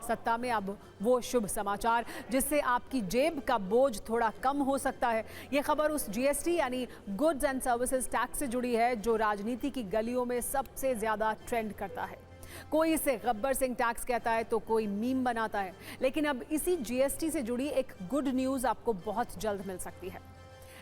सत्ता में अब वो शुभ समाचार जिससे आपकी जेब का बोझ थोड़ा कम हो सकता है। ये खबर उस जीएसटी यानी गुड्स एंड सर्विसेज टैक्स से जुड़ी है जो राजनीति की गलियों में सबसे ज्यादा ट्रेंड करता है। कोई इसे गब्बर सिंह टैक्स कहता है तो कोई मीम बनाता है, लेकिन अब इसी जीएसटी से जुड़ी एक गुड न्यूज आपको बहुत जल्द मिल सकती है।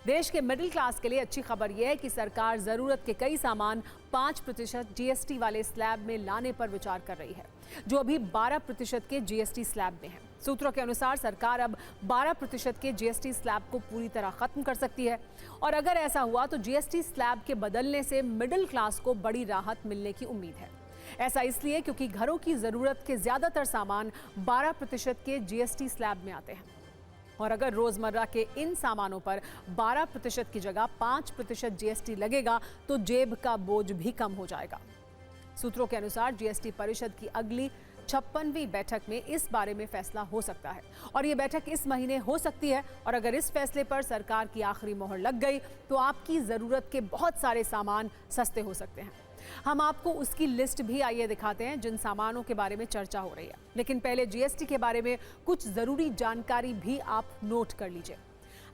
देश के मिडिल क्लास के लिए अच्छी खबर यह है कि सरकार जरूरत के कई सामान 5% जीएसटी वाले स्लैब में लाने पर विचार कर रही है, जो अभी 12% के जीएसटी स्लैब में है। सूत्रों के अनुसार सरकार अब 12% के जीएसटी स्लैब को पूरी तरह खत्म कर सकती है, और अगर ऐसा हुआ तो जीएसटी स्लैब के बदलने से मिडिल क्लास को बड़ी राहत मिलने की उम्मीद है। ऐसा इसलिए क्योंकि घरों की जरूरत के ज्यादातर सामान 12% के जीएसटी स्लैब में आते हैं, और अगर रोजमर्रा के इन सामानों पर 12% की जगह 5% जीएसटी लगेगा तो जेब का बोझ भी कम हो जाएगा। सूत्रों के अनुसार जीएसटी परिषद की अगली 56वीं बैठक में इस बारे में फैसला हो सकता है, और ये बैठक इस महीने हो सकती है। और अगर इस फैसले पर सरकार की आखिरी मोहर लग गई तो आपकी जरूरत के बहुत सारे सामान सस्ते हो सकते हैं। हम आपको उसकी लिस्ट भी आइए दिखाते हैं जिन सामानों के बारे में चर्चा हो रही है, लेकिन पहले जीएसटी के बारे में कुछ जरूरी जानकारी भी आप नोट कर लीजिए।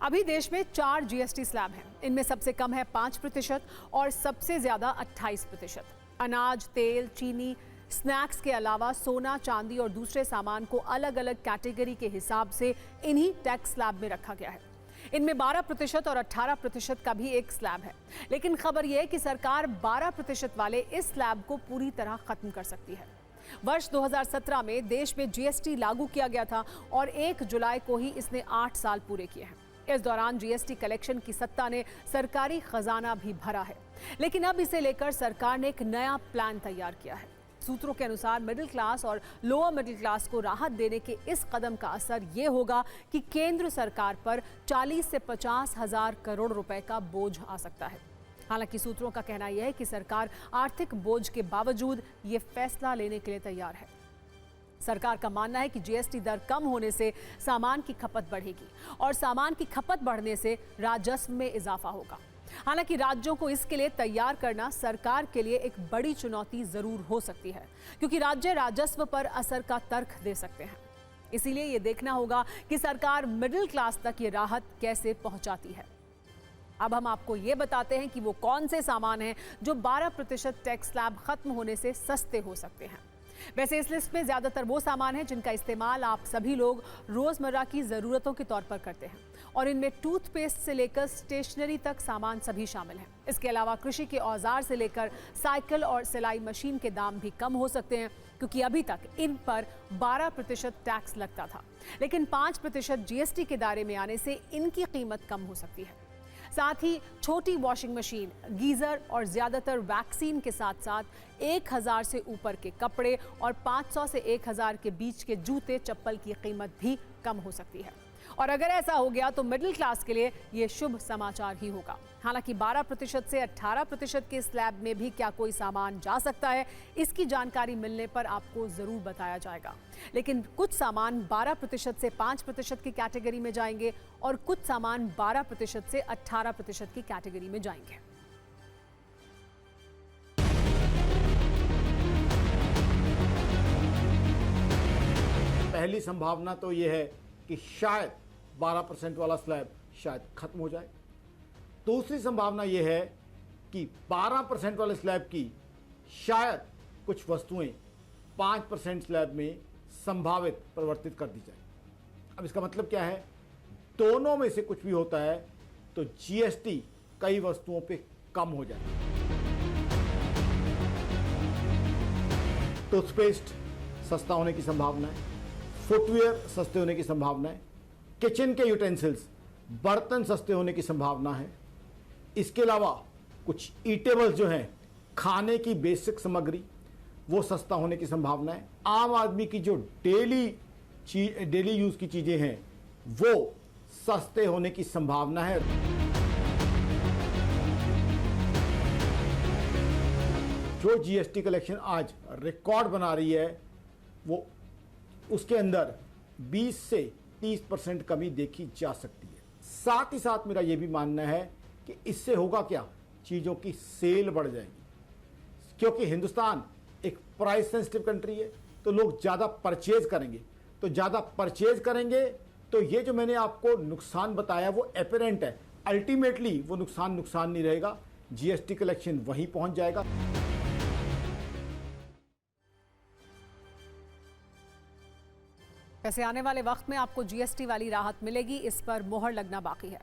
अभी देश में 4 जीएसटी स्लैब हैं। इनमें सबसे कम है 5% और सबसे ज्यादा 28%। अनाज, तेल, चीनी, स्नैक्स के अलावा सोना, चांदी और दूसरे सामान को अलग अलग कैटेगरी के हिसाब से इन्हीं टैक्स स्लैब में रखा गया है। इनमें 12% और 18% का भी एक स्लैब है, लेकिन खबर यह है कि सरकार 12% वाले इस स्लैब को पूरी तरह खत्म कर सकती है। वर्ष 2017 में देश में जीएसटी लागू किया गया था और 1 जुलाई को ही इसने 8 साल पूरे किए हैं। इस दौरान जीएसटी कलेक्शन की सत्ता ने सरकारी खजाना भी भरा है, लेकिन अब इसे लेकर सरकार ने एक नया प्लान तैयार किया है। सूत्रों के अनुसार मिडिल क्लास और लोअर मिडिल क्लास को राहत देने के इस कदम का असर ये होगा कि केंद्र सरकार पर 40 से 50 हजार करोड़ रुपए का बोझ आ सकता है। हालांकि सूत्रों का कहना यह है कि सरकार आर्थिक बोझ के बावजूद ये फैसला लेने के लिए तैयार है। सरकार का मानना है कि जीएसटी दर कम होने से सामान की खपत बढ़ेगी और सामान की खपत बढ़ने से राजस्व में इजाफा होगा। हालांकि राज्यों को इसके लिए तैयार करना सरकार के लिए एक बड़ी चुनौती जरूर हो सकती है, क्योंकि राज्य राजस्व पर असर का तर्क दे सकते हैं। इसीलिए ये देखना होगा कि सरकार मिडिल क्लास तक ये राहत कैसे पहुंचाती है। अब हम आपको ये बताते हैं कि वो कौन से सामान हैं जो 12% टैक्स स्लैब खत्म होने से सस्ते हो सकते हैं। वैसे इस लिस्ट में ज्यादातर वो सामान हैं जिनका इस्तेमाल आप सभी लोग रोजमर्रा की जरूरतों के तौर पर करते हैं, और इनमें टूथपेस्ट से लेकर स्टेशनरी तक सामान सभी शामिल हैं। इसके अलावा कृषि के औजार से लेकर साइकिल और सिलाई मशीन के दाम भी कम हो सकते हैं, क्योंकि अभी तक इन पर 12% टैक्स लगता था, लेकिन 5% जीएसटी के दायरे में आने से इनकी कीमत कम हो सकती है। साथ ही छोटी वॉशिंग मशीन, गीजर और ज्यादातर वैक्सीन के साथ साथ 1000 से ऊपर के कपड़े और 500 से 1000 के बीच के जूते चप्पल की कीमत भी कम हो सकती है। और अगर ऐसा हो गया तो मिडिल क्लास के लिए ये शुभ समाचार ही होगा। हालांकि 12% से 18% के स्लैब में भी क्या कोई सामान जा सकता है, इसकी जानकारी मिलने पर आपको जरूर बताया जाएगा। लेकिन कुछ सामान 12% से 5% की कैटेगरी में जाएंगे और कुछ सामान 12% से 18% की कैटेगरी में जाएंगे। पहली संभावना तो यह है कि शायद 12% वाला स्लैब शायद खत्म हो जाए। दूसरी संभावना यह है कि 12% वाले स्लैब की शायद कुछ वस्तुएं 5% स्लैब में संभावित परिवर्तित कर दी जाए। अब इसका मतलब क्या है? दोनों में से कुछ भी होता है तो जीएसटी कई वस्तुओं पे कम हो जाए। टूथपेस्ट सस्ता होने की संभावना है, फुटवेयर सस्ते होने की संभावना है, किचन के यूटेंसिल्स, बर्तन सस्ते होने की संभावना है। इसके अलावा कुछ ईटेबल्स जो हैं, खाने की बेसिक सामग्री, वो सस्ता होने की संभावना है। आम आदमी की जो डेली यूज की चीजें हैं वो सस्ते होने की संभावना है। जो जीएसटी कलेक्शन आज रिकॉर्ड बना रही है वो उसके अंदर 20 से 30% कमी देखी जा सकती है। साथ ही साथ मेरा यह भी मानना है कि इससे होगा क्या, चीजों की सेल बढ़ जाएगी, क्योंकि हिंदुस्तान एक प्राइस सेंसिटिव कंट्री है। तो लोग ज़्यादा परचेज करेंगे। तो ज़्यादा परचेज करेंगे तो ये जो मैंने आपको नुकसान बताया वो एपरेंट है, अल्टीमेटली वो नुकसान नहीं रहेगा, जीएसटी कलेक्शन वहीं पहुंच जाएगा। वैसे आने वाले वक्त में आपको जीएसटी वाली राहत मिलेगी, इस पर मोहर लगना बाकी है।